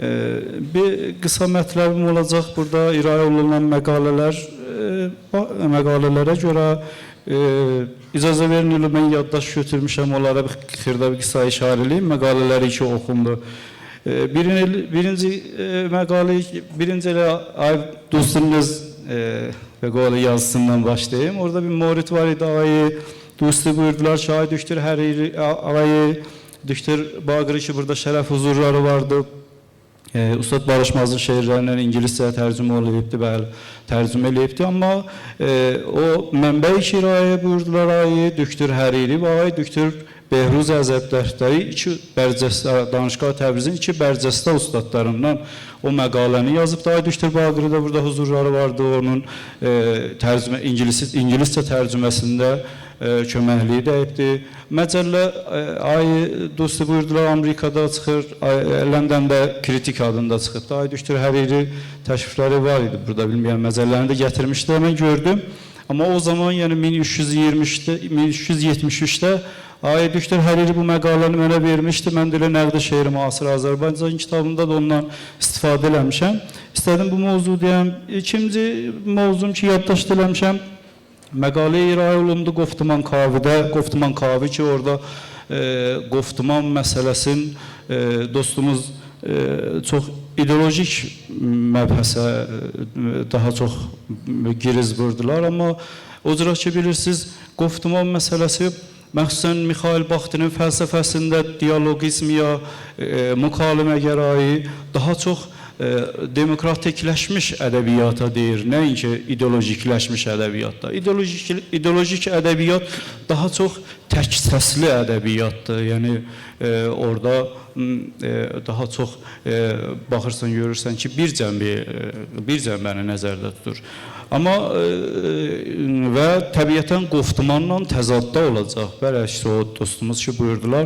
Bir qısa mətləbim olacaq burada irayə olunan məqalələrə görə icazə verin ilə mən yaddaş götürmüşəm, onlara bir xırda bir qısa işarə edeyim, məqalələri ki oxundu. Birinci məqalə, birinci elə dostunuz məqalə yazısından başlayayım. Orada bir morid var idi, ağayı dostu buyurdular ki, ay düşdür hər ağayı, düşdür Baqırı ki burada şərəf huzurları vardı. Ustad Barışmazın şeirlərindən ingiliscə tərcümə olunubdu, bəli, tərcümə eləyibdi, amma o mənbə-i şiraya buyurdular ayı, düşdür Həriri və ayı, düşdür Behruz Əzəbdərdəyi Danışqah Təbrizin iki bərcəstə ustadlarından o məqaləni yazıb, ayı düşdür Baqırıda burada huzurları vardı, onun ingiliscə tərcüməsində köməkliyi dəyibdir. Məcəllə ayı dostu buyurdular Amerikada çıxır, Londonda Kritik adında çıxıbdı. Ay düşdür Həriri təşrifləri var idi burada, bilməyəm məcəllərini də gətirmişdi, mən gördüm. Amma o zaman yəni 1373-də ay düşdür Həriri bu məqaləni mənə vermişdi. Mən də elə Nəqd-i Şeiri Müasir Azərbaycan kitabında da ondan istifadə eləmişəm. İstədim bu mövzu deyəm. İkinci mövzum ki yaddaşd eləmişəm. Məqalə irayə olundu Qoftuman Kavidə. Qoftuman Kavi ki orada Qoftuman məsələsin dostumuz çox ideolojik məbhəsə daha çox giriz vurdular. Amma o cürə ki bilirsiniz Qoftuman məsələsi məxsusən Mikhail Baxtinin fəlsəfəsində dialoqizm ya mükalimə-gərayı daha çox demokratikləşmiş ədəbiyyata deyir, nəinki ideolojikləşmiş ədəbiyyatda. İdeolojik ədəbiyyat daha çox tək səsli ədəbiyyatdır. Yəni orada daha çox baxırsan, görürsən ki, bir cəmbəni nəzərdə tutur. Amma və təbiətən Qoftumanla təzadda olacaq. Bəlkə o dostumuz ki buyurdular,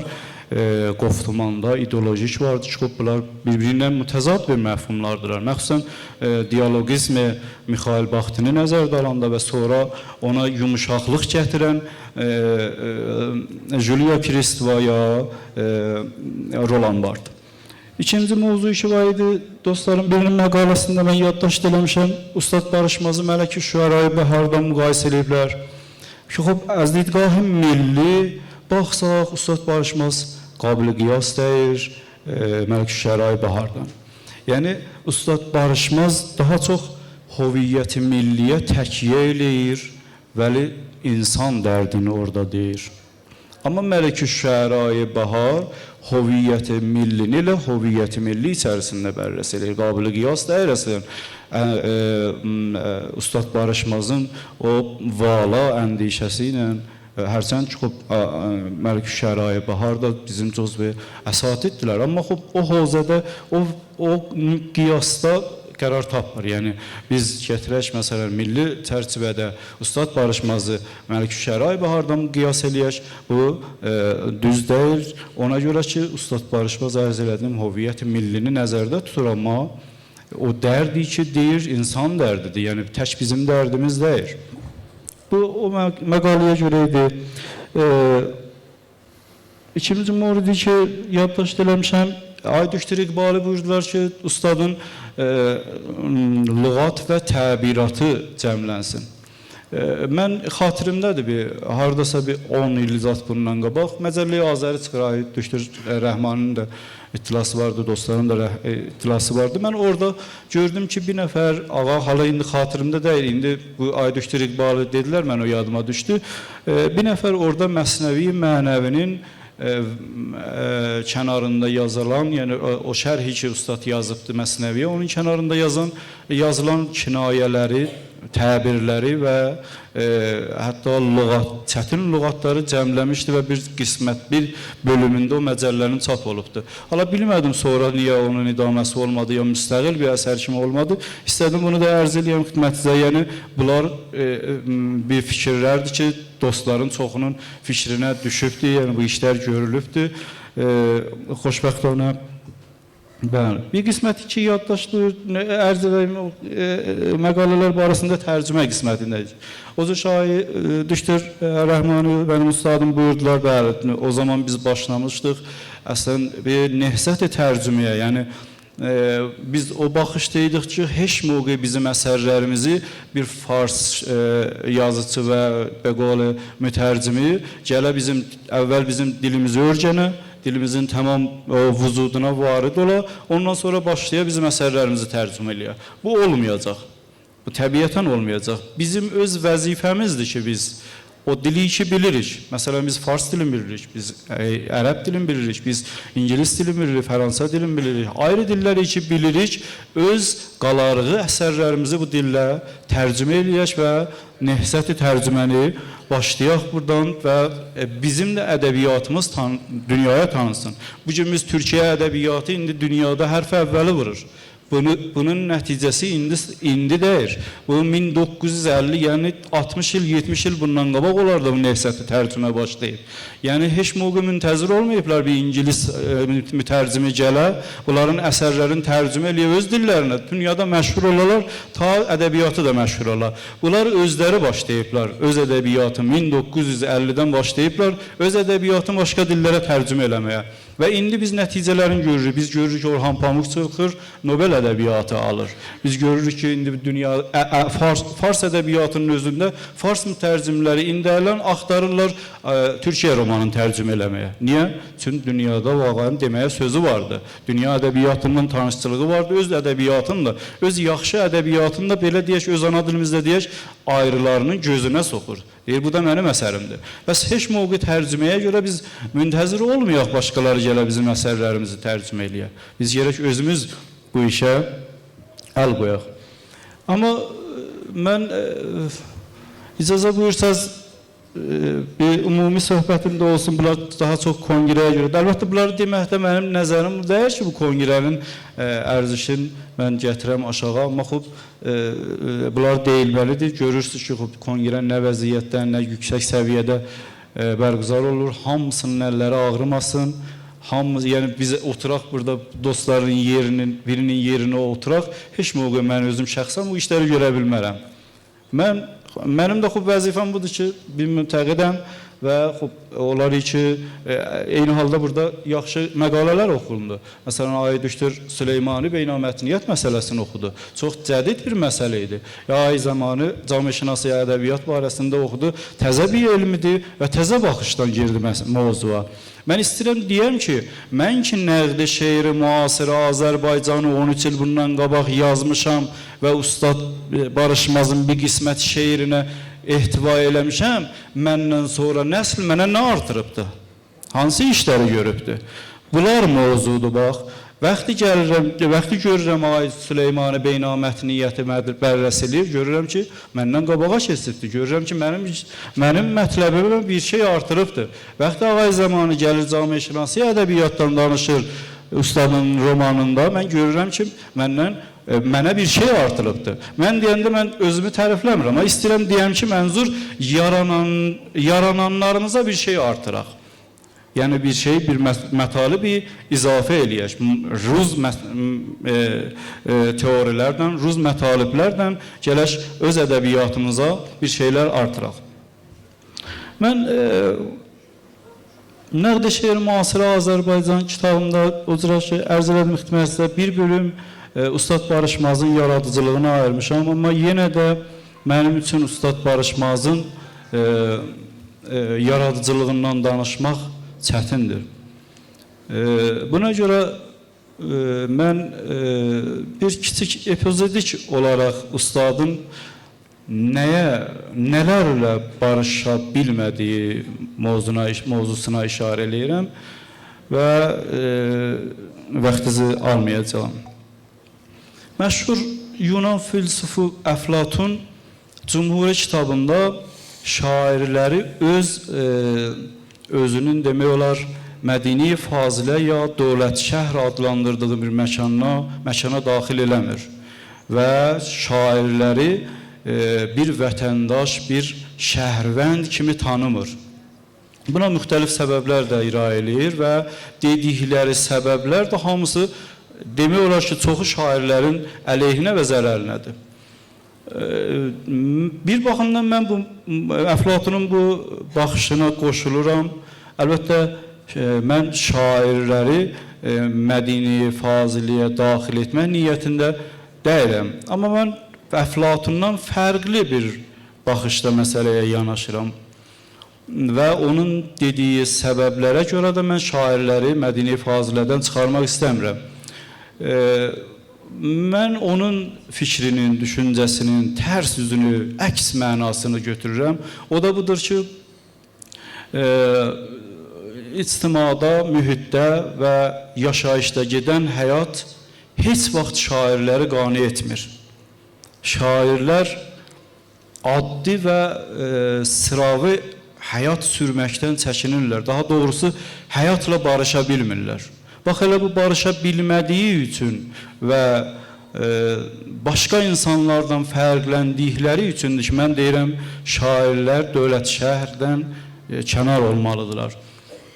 Qoftumanda ideolojik vardır ki, bunlar birbirindən mütəzad bir məfhumlardılar. Məxsusən dialoqizmi Mikhail Baxtini nəzərdə alanda və sonra ona yumuşaqlıq gətirən Julia Kristevaya Roland vardı. İkinci mövzu ki var idi, dostlarım birinin məqaləsində mən yaddaşd eləmişəm, Ustad Barışmazı Mələk-i Şüərayı Bəhardan müqayisə ediblər. Ki, az didgahı milli baxsaq, Ustad Barışmaz qabili qiyas deyir Mələk-i Şüərayı Bəhardan. Yəni, Ustad Barışmaz daha çox hoviyyəti milliyə təkyə eləyir, vəli insan dərdini orada deyir. Amma Mələk-i Şüərayı Bəhar hoviyyəti millini ilə hoviyyəti milli içərisində bərrəs edir. Qabili qiyas deyir əslən. Ustad Barışmazın o vala əndişəsi ilə hərçənd ki, Mələk-i Şüərayı Bəhar da bizim cüzvi əsatiddirlər. Amma o hovzədə, o qiyasda qərar tapmır. Yəni, biz gətirək, məsələn, milli çərçivədə Ustad Barışmazı Mələk-i Şüərayı Bəhardan qiyas eləyək, bu düz deyil. Ona görə ki, Ustad Barışmaz ərz elədiyim hoviyyəti millini nəzərdə tutur, amma o dərdi ki, deyir, insan dərdidir. Yəni, tək bizim dərdimiz deyir. Bu, o məqaləyə görə idi. İkinci moridi ki, yaddaşd eləmişəm, ay düşdür İqbali buyurdular ki, ustadın lüğat və təbiratı cəmlənsin. Mən xatirimdədir, haradasa bir 10 il zat bundan qabaq, Məcəllə-i Azəri çıxır, ay düşdür Rəhmanın da itilası vardı, dostların da itilası vardı. Mən orada gördüm ki, bir nəfər ağa, hala indi xatirimdə deyil, indi bu ay düşdür İqbalı dedilər, mən o yadıma düşdü. Bir nəfər orada Məsnəvi mənəvinin kənarında yazılan, yəni o şərhi ki, ustad yazıbdı Məsnəviyə, onun kənarında yazılan kinayələri, təbirləri və hətta çətin lüğatları cəmləmişdi və bir qismət, bir bölümündə o məcəllənin çap olubdu. Hala bilmədim sonra niyə onun idaməsi olmadı, ya müstəqil bir əsər kimi olmadı. İstədim bunu da ərz edəyəm xidmətinizə. Yəni, bunlar bir fikirlərdir ki, dostların çoxunun fikrinə düşübdür, yəni bu işlər görülübdür. Xoşbəxtlərinə. Bir qisməti ki, yaddaşdır, ərz edəyim məqalələr barəsində tərcümə qismətindəyik. O cür şair düşdür, Rəhmani mənim ustadım buyurdular, bəli, o zaman biz başlamışdıq, əslən bir nehsət-i tərcüməyə, yəni biz o baxışdaydık ki, heç mövqe bizim əsərlərimizi bir fars yazıcı və bəqalı mütərcimi gələ əvvəl bizim dilimizi öyrənə, dilimizin tamam vücuduna varid ola, ondan sonra başlaya bizim əsərlərimizi tərcümə eləyə. Bu olmayacaq. Bu təbiətən olmayacaq. Bizim öz vəzifəmizdir ki, biz o dili ki bilirik. Məsələn, biz fars dilini bilirik, biz ərəb dilini bilirik, biz ingilis dilini bilirik, fransa dilini bilirik. Ayrı dilləri ki bilirik, öz qalarığı əsərlərimizi bu dillə tərcümə eləyək və nəhsəti tərcüməni başlayaq buradan və bizim də ədəbiyyatımız dünyaya tanınsın. Bu gün biz Türkiyə ədəbiyyatı indi dünyada hərf əvvəli vurur. Bunun nəticəsi indi deyir. Bu 1950, yəni 60 il, 70 il bundan qabaq olardı bu nəhsəti tərcümə başlayıb. Yəni heç mövqe müntəzir olmayıblar bir ingilis mütərcimi gələ, bunların əsərlərin tərcümə eləyə öz dillərinə. Dünyada məşhur olarlar, ta ədəbiyyatı da məşhur olar. Bunlar özləri başlayıblar, öz ədəbiyyatı 1950-dən başlayıblar, öz ədəbiyyatını başqa dillərə tərcümə eləməyə. Və indi biz nəticələrini görürük. Biz görürük ki, Orhan Pamuk çıxır, Nobel ədəbiyyatı alır. Biz görürük ki, indi dünya fars ədəbiyyatının özündə fars mütərcimləri indiyələn axtarırlar Türkiyə romanını tərcümə eləməyə. Niyə? Çünki dünyada vaqanın deməyə sözü vardı. Dünya ədəbiyyatının tanışçılığı vardı, öz ədəbiyyatının da, öz yaxşı ədəbiyyatını da belə deyək, öz ana dilimizdə deyək, ayrılarının gözünə soxur. Deyir, bu da mənim əsərimdir. Bəs heç mövqe tərcüməyə görə biz müntəzir olmayaq, başqaları gələ bizim əsərlərimizi tərcümə eləyək. Biz gerək özümüz bu işə əl qoyaq. Amma mən icazə buyursaz bir ümumi söhbətim də olsun, bunlar daha çox kongrəyə görə. Əlbəttə, bunları deməkdə mənim nəzərim deyir ki, bu kongrənin ərzişini mən gətirəm aşağı, amma xub, bunlar deyilməlidir. Görürsünüz ki, kongrə nə vəziyyətdə, nə yüksək səviyyədə bərqüzar olur. Hamısının əlləri ağrımasın. Hamımız, yəni biz oturaq burada dostların yerinin, birinin yerinə oturaq. Heç mövqe mən özüm şəxsən bu işləri görə bilmərəm. Mənim də xub vəzifəm budur ki, bir müntəqidəm və onlar ki, eyni halda burada yaxşı məqalələr oxundu. Məsələn, Aydüştür Süleymani beynəlmətniyyət məsələsini oxudu. Çox cədid bir məsələ idi. Ay zamanı camişinası ədəbiyyat barəsində oxudu. Təzə bir elmidir və təzə baxışdan girdi mövzuya. Mən istəyirəm deyəm ki, mən ki nəqdi şeiri müasiri Azərbaycanı 13 il bundan qabaq yazmışam və Ustad Barışmazın bir qismət şeirinə ehtiva eləmişəm, məndən sonra nəsl mənə nə artırıbdır? Hansı işləri görübdür? Bunlar mövzudur, bax. Vaxtı görürəm Ay Süleymani beynəlmətniyyəti bərrəs eləyir, görürəm ki, məndən qabağa keçibdir. Görürəm ki, mənim mətləbimə bir şey artırıbdır. Vaxtı ağay zamanı gəlir camişinasi ədəbiyyatdan danışır ustadın romanında, mən görürəm ki, mənə bir şey artırıbdır. Mən deyəndə mən özümü tərifləmirəm, amma istəyirəm deyəm ki, mənzur yarananlarımıza bir şey artıraq. Yəni bir şey, bir mətalı bir izafə eləyək. Ruz teorilərdən, ruz mətaliblərdən gələk öz ədəbiyyatımıza bir şeylər artıraq. Mən Nəqd-i Şeir Müasiri Azərbaycan kitabında o cürə ki, ərz elədim ixtiməsində bir bölüm Ustad Barışmazın yaradıcılığına ayırmışam, amma yenə də mənim üçün Ustad Barışmazın yaradıcılığından danışmaq çətindir. Buna görə mən bir kiçik epizodik olaraq ustadın nələrlə barışa bilmədiyi mövzusuna işarə eləyirəm və vaxtınızı almayacağım. Məşhur Yunan filsufu Əflatun Cumhuri kitabında şairləri özünün demək olar Mədini Fazilə ya Dövlət Şəhr adlandırdığı bir məkana daxil eləmir və şairləri bir vətəndaş, bir şəhərvənd kimi tanımır. Buna müxtəlif səbəblər də irayə eləyir və dedikləri səbəblər də hamısı demək olar ki, çoxu şairlərin əleyhinə və zərərinədir. Bir baxımdan mən Əflatunun bu baxışına qoşuluram. Əlbəttə, mən şairləri Mədini, Faziliyə daxil etmək niyyətində deyiləm. Amma mən Əflatundan fərqli bir baxışda məsələyə yanaşıram. Və onun dediyi səbəblərə görə də mən şairləri Mədini Fazilədən çıxarmaq istəmirəm. Mən onun fikrinin, düşüncəsinin tərs üzünü, əks mənasını götürürəm. O da budur ki, ictimada, mühitdə və yaşayışda gedən həyat heç vaxt şairləri qane etmir. Şairlər addi və sıravi həyat sürməkdən çəkinirlər. Daha doğrusu, həyatla barışa bilmirlər. Bax, elə bu barışa bilmədiyi üçün və başqa insanlardan fərqləndikləri üçündür ki, mən deyirəm, şairlər dövlət şəhərdən kənar olmalıdırlar.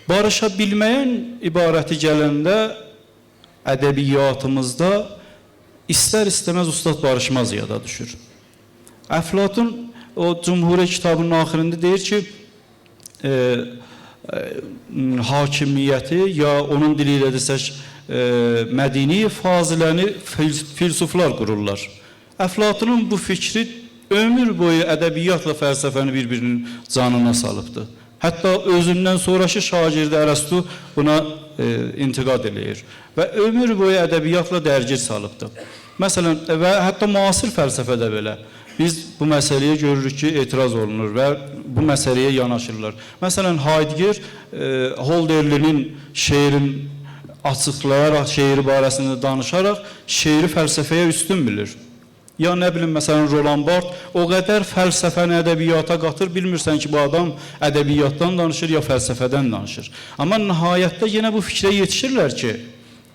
Barışa bilməyən ibarəti gələndə ədəbiyyatımızda istər-istəməz Ustad Barışmaz yada düşür. Əflatun o Cumhuriyyə kitabının axırında deyir ki, hakimiyyəti ya onun dili ilə desək, Mədini Faziləni filsuflar qururlar. Əflatunun bu fikri ömür boyu ədəbiyyatla fəlsəfəni bir-birinin canına salıbdır. Hətta özündən sonraki şagirdi Ərəstu buna intiqad eləyir və ömür boyu ədəbiyyatla dərgir salıbdır. Məsələn, və hətta müasir fəlsəfədə belə biz bu məsələyə görürük ki, etiraz olunur və bu məsələyə yanaşırlar. Məsələn, Heidegger Hölderlinin şeirin açıqlayaraq, şeiri barəsində danışaraq şeiri fəlsəfəyə üstün bilir. Ya nə bilim, məsələn, Roland Barthes o qədər fəlsəfəni ədəbiyyata qatır, bilmirsən ki, bu adam ədəbiyyatdan danışır ya fəlsəfədən danışır. Amma nəhayətdə yenə bu fikrə yetişirlər ki,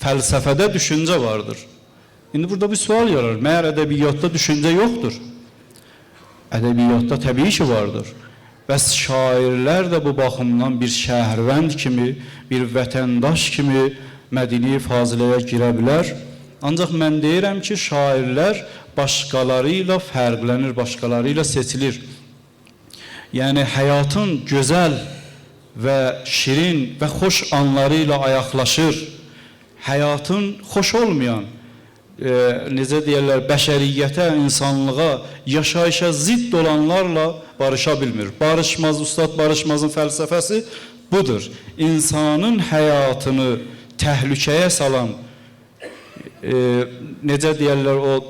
fəlsəfədə düşüncə vardır. İndi burada bir sual yarar, məyər ədəbiyyatda düşüncə yoxdur? Ədəbiyyatda təbii ki, vardır. Bəs şairlər də bu baxımdan bir şəhərvənd kimi, bir vətəndaş kimi Mədini Faziləyə girə bilər. Ancaq mən deyirəm ki, şairlər başqaları ilə fərqlənir, başqaları ilə seçilir. Yəni, həyatın gözəl və şirin və xoş anları ilə ayaqlaşır. Həyatın xoş olmayan, necə deyərlər, bəşəriyyətə, insanlığa, yaşayışa zidd olanlarla barışa bilmir. Barışmaz, Ustad Barışmazın fəlsəfəsi budur. İnsanın həyatını təhlükəyə salan, necə deyərlər, o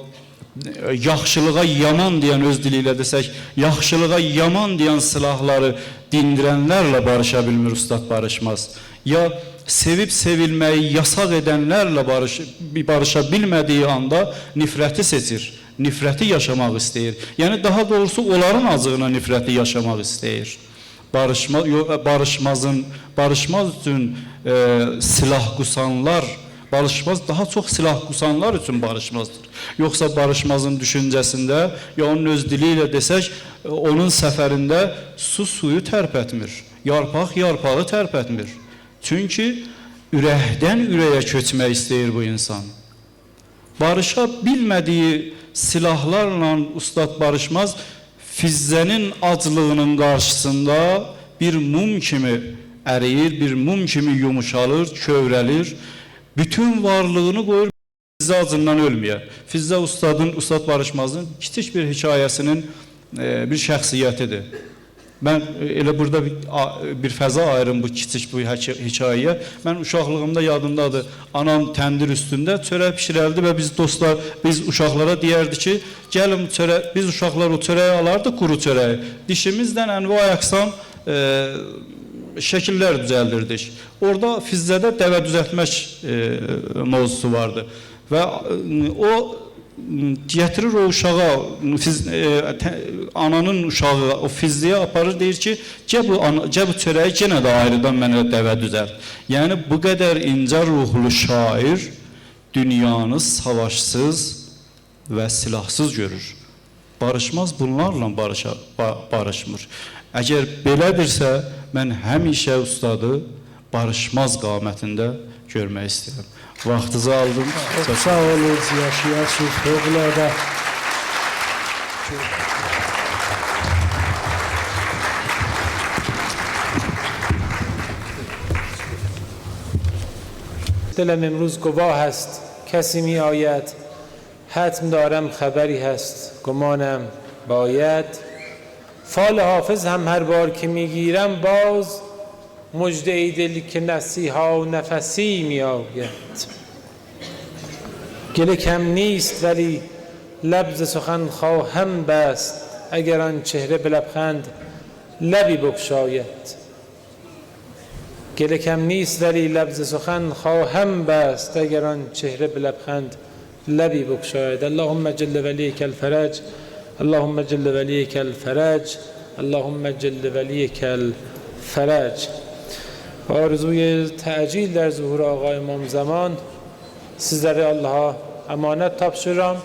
yaxşılığa yaman deyən, öz dili ilə desək, yaxşılığa yaman deyən silahları dindirənlərlə barışa bilmir Ustad Barışmaz. Ya sevib sevilməyi yasaq edənlərlə barışa bilmədiyi anda nifrəti seçir, nifrəti yaşamaq istəyir. Yəni, daha doğrusu onların acığına nifrəti yaşamaq istəyir. Barışmaz üçün silah qusanlar, barışmaz daha çox silah qusanlar üçün barışmazdır. Yoxsa barışmazın düşüncəsində, ya onun öz dili ilə desək, onun səfərində su suyu tərpətmir, yarpaq yarpağı tərpətmir. Çünki ürəkdən ürəyə köçmək istəyir bu insan. Barışa bilmədiyi silahlarla Ustad Barışmaz Fizzənin aclığının qarşısında bir mum kimi əriyir, bir mum kimi yumuşalır, kövrəlir. Bütün varlığını qoyur Fizzə acından ölməyə. Fizzə Ustad Barışmazın kiçik bir hekayəsinin bir şəxsiyyətidir. Mən elə burada bir fəza ayırım bu kiçik bu hekayəyə. Mən uşaqlığımda yadımdadır. Anam təndir üstündə çörək pişirərdi və biz dostlar, biz uşaqlara deyərdi ki, gəlin çörək, biz uşaqlar o çörəyi alardıq, quru çörəyi. Dişimizlə ənva əqsam şəkillər düzəldirdik. Orada Fizzədə dəvə düzəltmək mövzusu vardı. Və o gətirir o uşağa, ananın uşağı o Fizzəyə aparır, deyir ki, gəl bu çörəyi yenə də ayrıdan mənə dəvə düzəlt. Yəni, bu qədər incə ruhlu şair dünyanı savaşsız və silahsız görür. Barışmaz bunlarla barışmır. Əgər belədirsə, mən həmişə ustadı barışmaz qamətində görmək istəyirəm. Vaxtınızı aldım. Sağ olun, yaşayasınız, fövqəladə. دلم امروز گواه است کسی می آید حتم دارم خبری هست گمانم باید فال حافظ هم هر بار که میگیرم باز مژده ای دل که نصیحا و نفسی می آید گله کم نیست ولی لب ز سخن خواهم بست اگر آن چهره به لبخند لبی بگشاید گله کم نیست ولی لب ز سخن خواهم بست اگر آن چهره به لبخند لبی بگشاید اللهم جل ولیک الفرج اللهم جل ولیک الفرج اللهم جل ولیک الفرج. آرزوی تعجیل در ظهور آقا امام زمان sizlere Allah'a emanet tapşırıram.